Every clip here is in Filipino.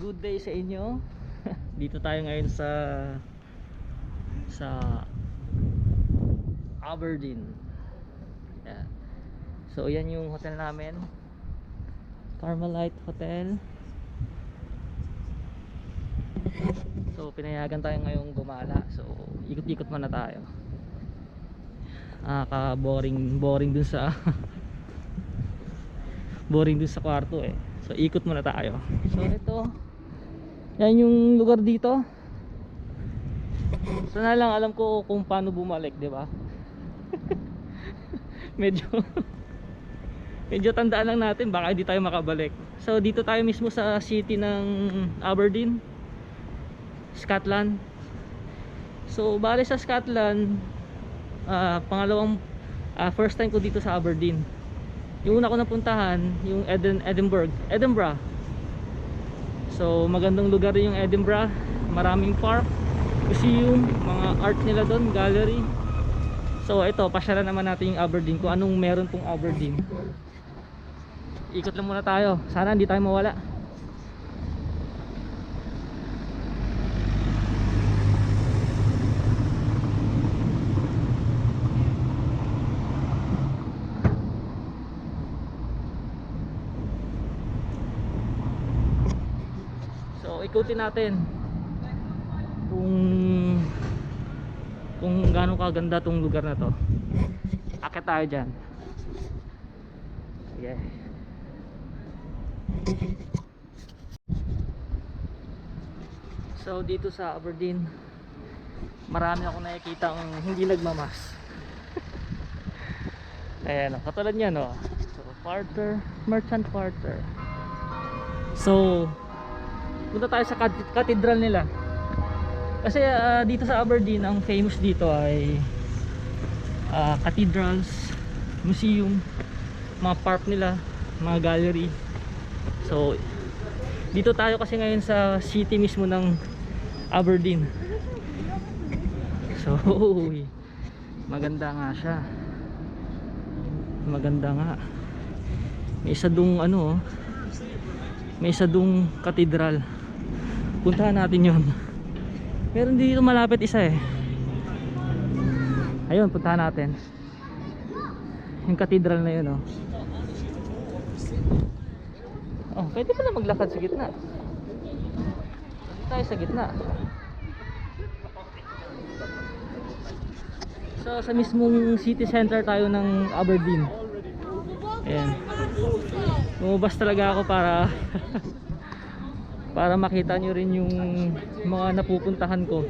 good day sa inyo. Dito tayo ngayon sa Aberdeen. Yeah. So yan yung hotel namin, Carmelite Hotel. So pinayagan tayo ngayong gumala. So ikot-ikot muna tayo. Boring dun sa boring dun sa kwarto eh. So ikot muna tayo. So ito, yan yung lugar dito. Sana lang alam ko kung paano bumalik, di ba? medyo tandaan lang natin, baka hindi tayo makabalik. So dito tayo mismo sa city ng Aberdeen, Scotland. So bale sa Scotland, first time ko dito sa Aberdeen. Yung una ko napuntahan, yung Edinburgh. So magandang lugar rin yung Edinburgh. Maraming park, museum, mga art nila doon, gallery. So ito, pasyalan naman natin yung Aberdeen, kung anong meron pong Aberdeen. Ikot lang muna tayo, sana hindi tayo mawala. So ikutin natin kung gaano kaganda tong lugar na to. Akit tayo dyan. Yeah. So dito sa Aberdeen, marami ako nakikita ang hindi nagmamas. Ayan, katulad niyan, no? So merchant quarter. So punta tayo sa cathedral nila. Kasi dito sa Aberdeen, ang famous dito ay cathedrals, museum, mga park nila, mga gallery. So dito tayo kasi ngayon sa city mismo ng Aberdeen. So maganda nga siya. Maganda nga. May isa dong may isa dong cathedral. Puntahan natin yon. Meron dito malapit isa eh. Ayun, puntahan natin yung cathedral na yun, oh. Oh, pwede pala maglakad sa gitna. Pwede tayo sa gitna. So sa mismong city center tayo ng Aberdeen. Ayan. Lumabas talaga ako para para makita nyo rin yung mga napupuntahan ko.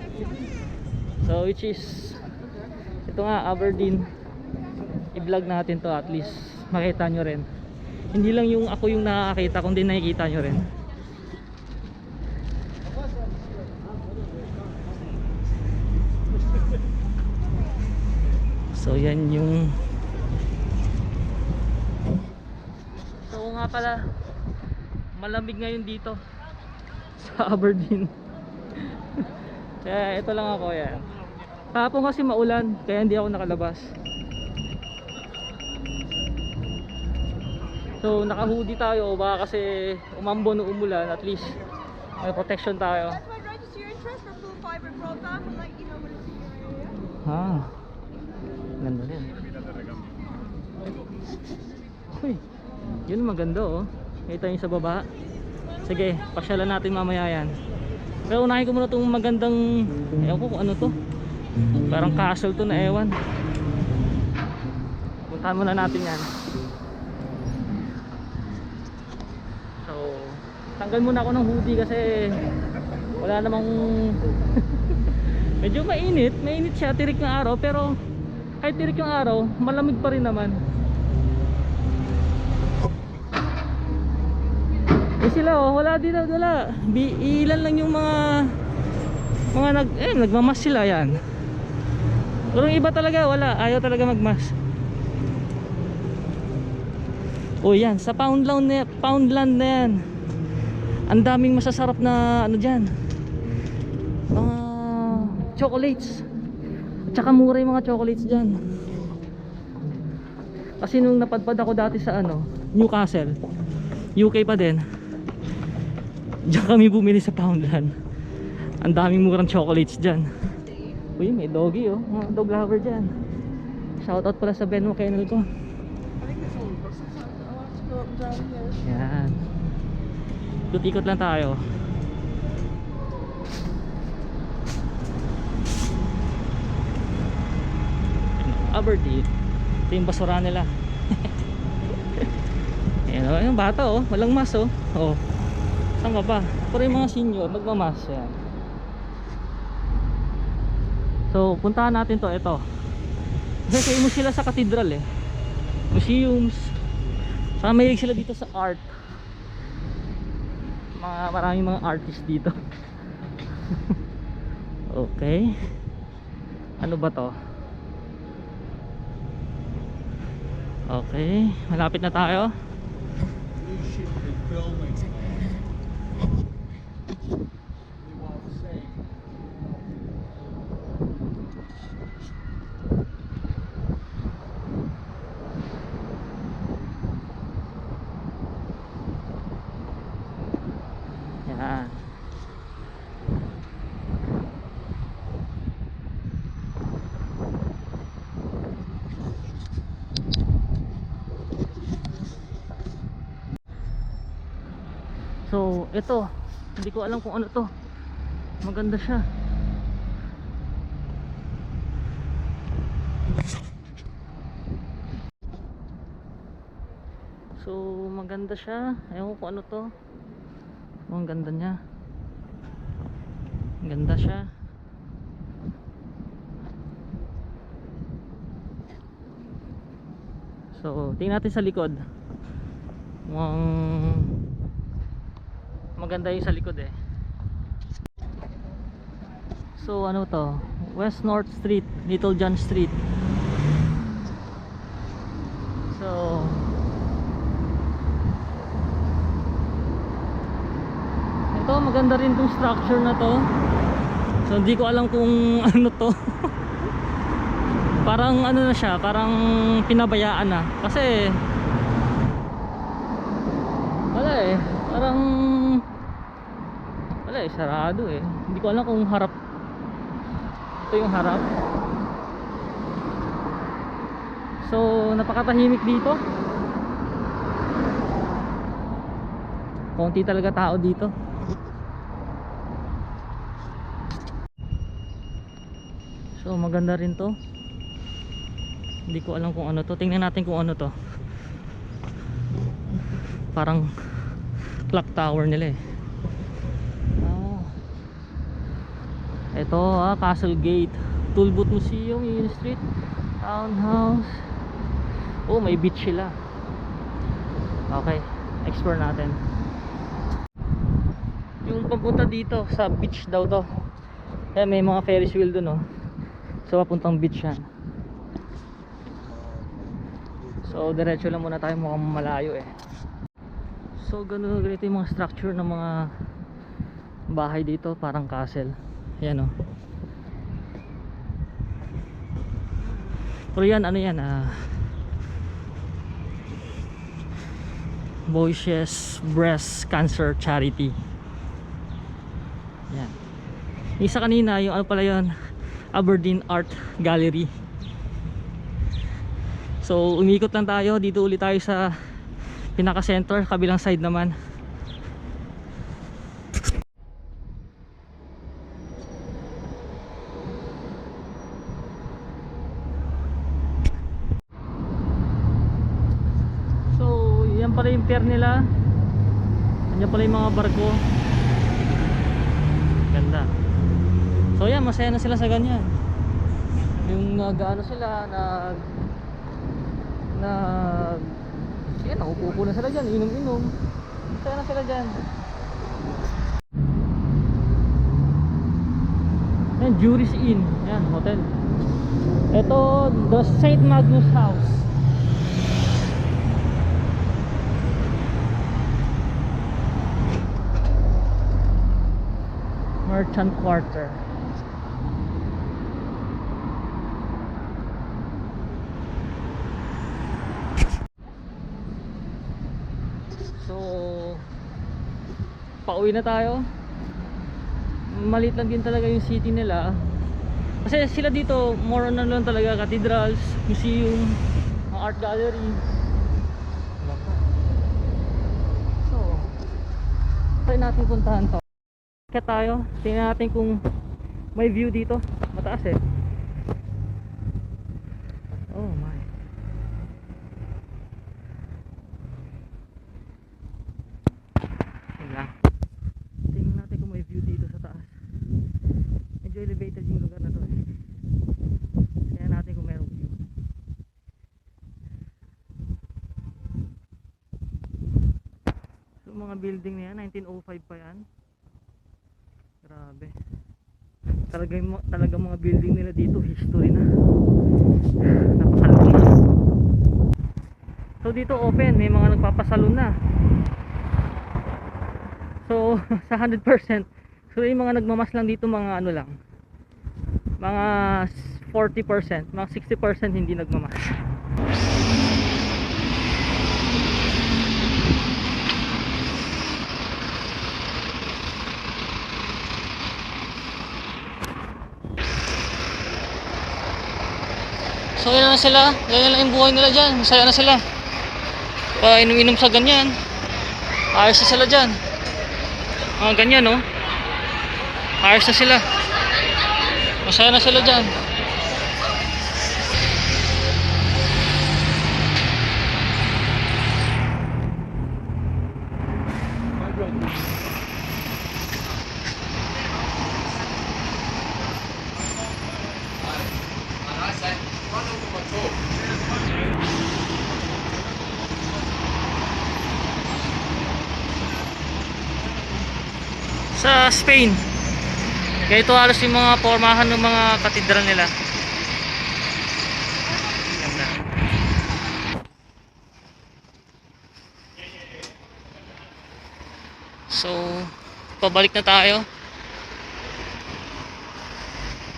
So which is ito nga, Aberdeen. I-vlog natin to, at least makita nyo rin. Hindi lang yung ako yung nakakita, kundi nakikita nyo rin. So yan yung nga pala, malamig ngayon dito sa Aberdeen. Kaya ito lang ako, yan. Kahapon kasi maulan, kaya hindi ako nakalabas. So naka-hoodie tayo, baka kasi umambon o umulan, at least may protection tayo. Ganda din. Uy, yun maganda, oh. Ito yung sa baba. Sige, pasyalan natin mamaya yan. Pero unahin ko muna itong magandang, ewan ko kung ano to, parang castle to na ewan. Puntahan muna natin yan. So tanggal muna ako ng hoodie kasi wala namang medyo mainit siya, tirik ng araw. Pero kahit tirik yung araw, malamig pa rin naman. Sila, oh, wala dito, wala. Ilan lang yung mga nagmamas sila, yan. Pero yung iba talaga wala, ayaw talaga magmas. O yan, sa Poundland na yan, ang daming masasarap na ano dyan, mga chocolates. At saka mura yung mga chocolates dyan. Kasi nung napadpad ako dati sa Newcastle, UK pa din, Diyan kami bumili sa Poundland. Ang daming murang chocolates dyan. Uy, may doggy oh, mga dog lover dyan. Shoutout pala sa Venmo kennel ko. I think it's all Brussels. I'll have to go up and down here. Yan. Ikot-ikot lang tayo. Aberdeen. Ito yung basura nila. Ayan o, yung bata oh, walang mas oh. Oh. Saan ka pa? Pero yung mga senior, magmamas yan. So, puntahan natin to, ito. Kasi mo sila sa cathedral eh. Museums. Saka mahilig sila dito sa art. Maraming mga artist dito. Okay. Ano ba to? Okay, malapit na tayo. You should be filming. While saying. Yan. So, ito, hindi ko alam kung ano to. Maganda siya. So, maganda siya. Ayaw ko kung ano to. Oh, ang ganda niya. Ang ganda siya. So, tingnan natin sa likod. Mukhang maganda yung sa likod eh. So ano to, West North Street, Little John Street. So ito, maganda rin tong structure na to. So hindi ko alam kung ano to. Parang ano na siya, parang pinabayaan na. Kasi wala eh, parang wala eh, sarado eh. Hindi ko alam kung harap. Ito yung harap. So napakatahimik dito. Konti talaga tao dito. So maganda rin to. Hindi ko alam kung ano to. Tingnan natin kung ano to. Parang clock tower nila eh. Ito Castle Gate, Talbot Museum, Union Street, Townhouse. Oh, may beach sila. Okay, explore natin. Yung papunta dito sa beach daw to. Kaya may mga Ferris wheel dun oh. So papuntang beach yan. So diretso lang muna tayo, mukhang malayo eh. So ganito yung mga structure ng mga bahay dito, parang castle. Ayan o. Pero yan, ano yan Boyce's Breast Cancer Charity. Yan. Isa kanina, yung ano pala yun, Aberdeen Art Gallery. So umikot lang tayo. Dito ulit tayo sa pinaka center, kabilang side naman. Yan pala yung pier nila. Yan pala yung mga barko. Ganda. So yan, masaya na sila sa ganyan. Yung nag-ano sila, yan, naupo na sila dyan, inom-inom. Masaya na sila dyan. Yan, Juris Inn. Yan, hotel. Ito, the St. Magnus House. Merchant Quarter. So pauwi na tayo. Maliit lang din talaga yung city nila. Kasi sila dito more on lang talaga, cathedrals, museum, mga art gallery. So, try natin puntahan to. Kaya tayo, tingnan natin kung may view dito. Mataas eh. Oh my. Yun lang. Tingnan natin kung may view dito sa taas. Medyo elevated yung lugar na to eh. Tingnan natin kung merong view. So mga building na yan, 1905 pa yan. Grabe. Talagang mga building nila dito history na. Napakalaki. So dito open, may mga nagpapasalon na. So sa 100%, so yung mga nagmamas lang dito mga ano lang, mga 40%, mga 60% hindi nagmamas. So yun na sila, ganyan lang yung buhay nila dyan, masaya na sila. Pa inom-inom sa ganyan, ayos na sila dyan. Mga ganyan no, ayos na sila, masaya na sila dyan. Sa Spain, ganito halos yung mga pormahan ng mga katedral nila. Ganda. So pabalik na tayo.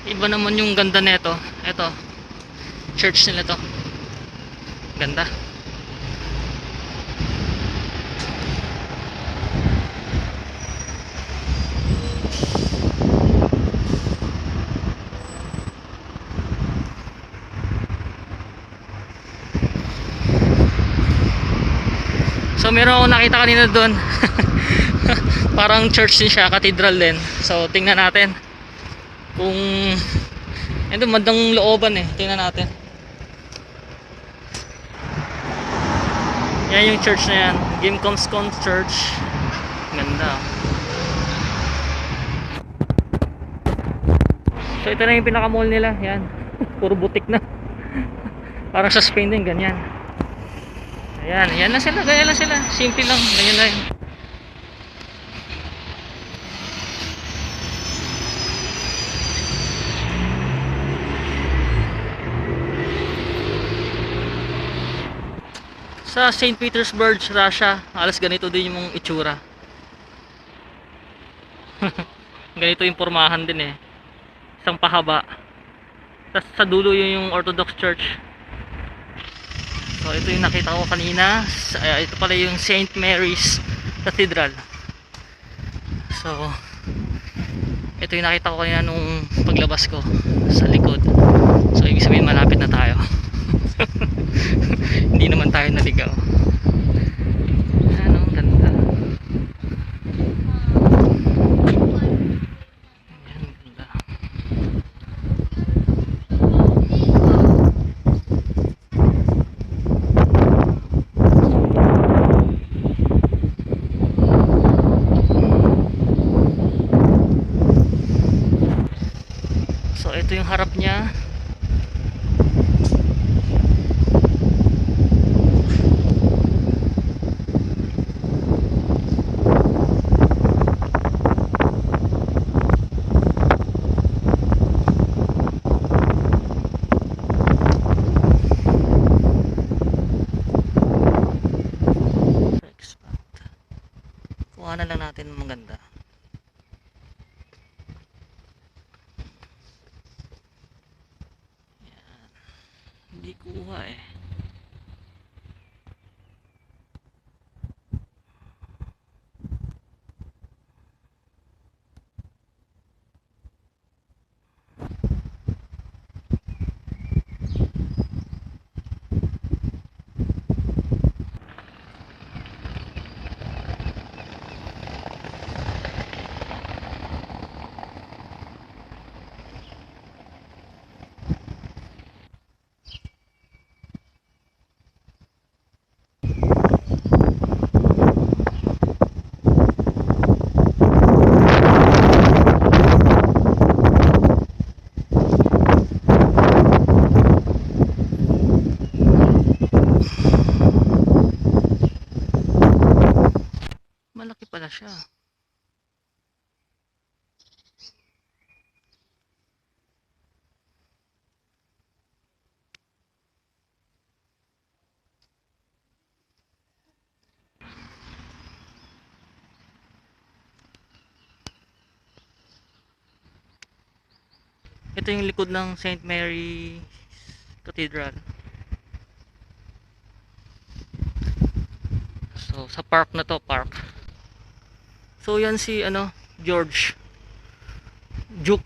Iba naman yung ganda nito. Ito, church nila to. Ganda. So meron ako nakita kanina doon. Parang church din siya, cathedral din. So tingnan natin kung ito mandang looban eh. Tingnan natin. Yan yung church na yan, Gimcomscon Church. Ganda. So ito na yung pinaka mall nila. Yan. Puro butik na. Parang sa Spain din ganyan. Ayan, yan lang sila, ganyan lang sila. Simple lang, ganyan lang. Sa St. Petersburg, Russia, halos ganito din yung itsura. Ganito yung pormahan din eh. Isang pahaba. Tapos sa dulo yung Orthodox Church. So ito yung nakita ko kanina. Ito pala yung St. Mary's Cathedral. So ito yung nakita ko kanina nung paglabas ko sa likod. So ibig sabihin malapit na tayo. Hindi naman tayo naligaw. Ano, ganda. Ayan, ganda. So ito yung harap niya. Kuha na lang natin maganda. Yan. Hindi kuha eh. siya. Ito yung likod ng St. Mary Cathedral. So, sa park na to, park. So, yan si, George Duke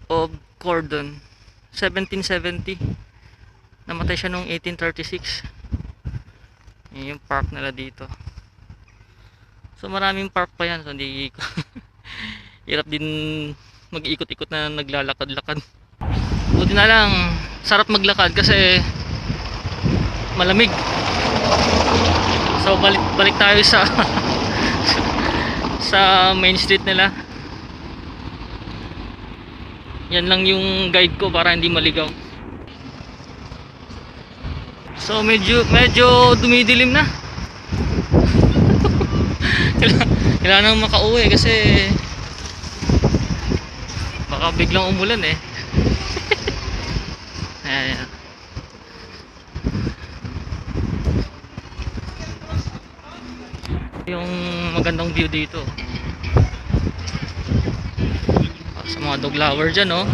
of Gordon. 1770. Namatay siya noong 1836. Yan yung park nila dito. So, maraming park pa yan. So, hindi hirap din mag-ikot-ikot na naglalakad-lakad. Buti na lang, sarap maglakad kasi malamig. So balik tayo sa sa main street nila. Yan lang yung guide ko para hindi maligaw. So medyo dumidilim na. Kailangan makauwi kasi baka biglang umulan eh. Ayan. Yung magandang view dito sa mga dog lover dyan, oh.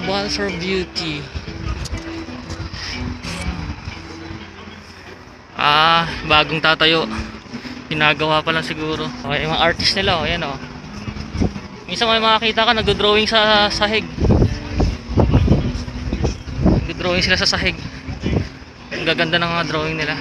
Wall for beauty. Bagong tatayo, ginagawa pa lang siguro. Okay, yung mga artist nila, oh, yan, oh. Minsan may makakita ka nagdo-drawing sa sahig. Nagdo-drawing sila sa sahig. Ang gaganda ng mga drawing nila.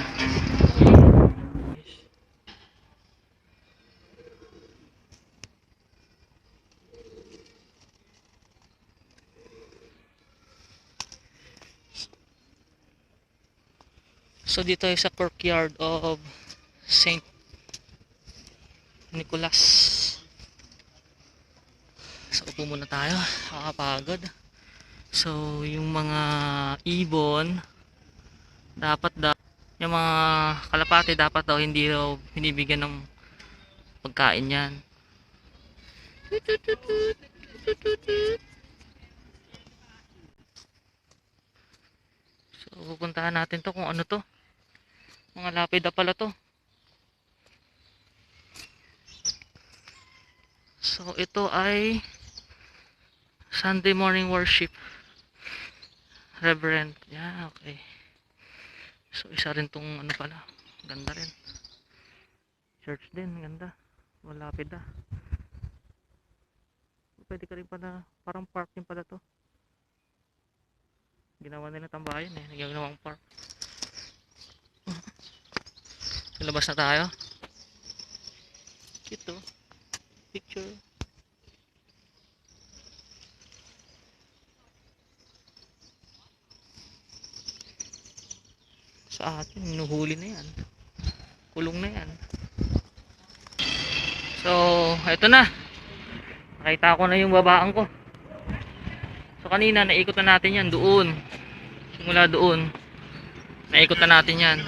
So dito ay sa courtyard of Saint Nicholas. So upo muna tayo, nakakapagod. So yung mga ibon dapat yung mga kalapate dapat daw hindi daw binibigyan ng pagkain yan. So pupuntahan natin to kung ano to. Mga lapida pala to. So ito ay Sunday morning worship. Reverend. Yeah, okay. So isa rin tong ano pala. Ganda rin. Church din, ganda. Wala lapida. Pwede ka rin pala, parang park din pala to. Ginawa nila tambayan eh. Ginawang park. Labas na tayo. Ito. Picture. Sa atin, nuhuli na yan. Kulong na yan. So, eto na. Nakita ko na yung babaan ko. So, kanina, naikot na natin yan doon. Simula doon. Naikot na natin yan.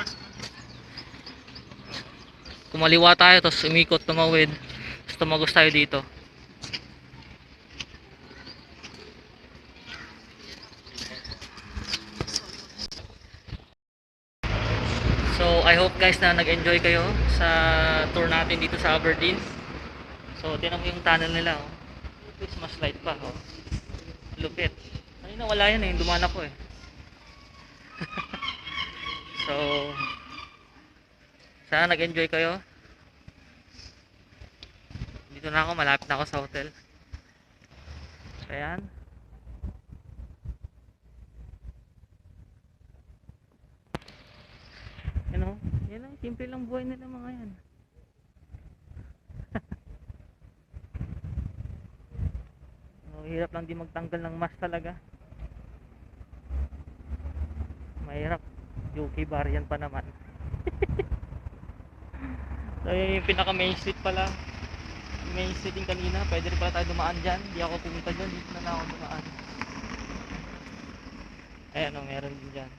Kumaliwa tayo, tapos umikot, tumawid. Tapos tumagos tayo dito. So I hope guys na nag-enjoy kayo sa tour natin dito sa Aberdeen. So tinan mo yung tunnel nila, oh. Christmas light pa, oh. Lupit. Kanina wala yan eh, dumaan ako eh. So sana nag-enjoy kayo. Dito na ako, malapit na ako sa hotel. So ayan. Yan ang simple lang buhay nila mga yan. Hirap lang di magtanggal ng mask talaga. Mahirap. Yuki bar yan pa naman. So yun yung pinaka main street pala. Main street yung kanina. Pwede rin pala tayo dumaan dyan. Di ako pumunta dyan. Dito na lang ako dumaan. Ayan o, meron din dyan.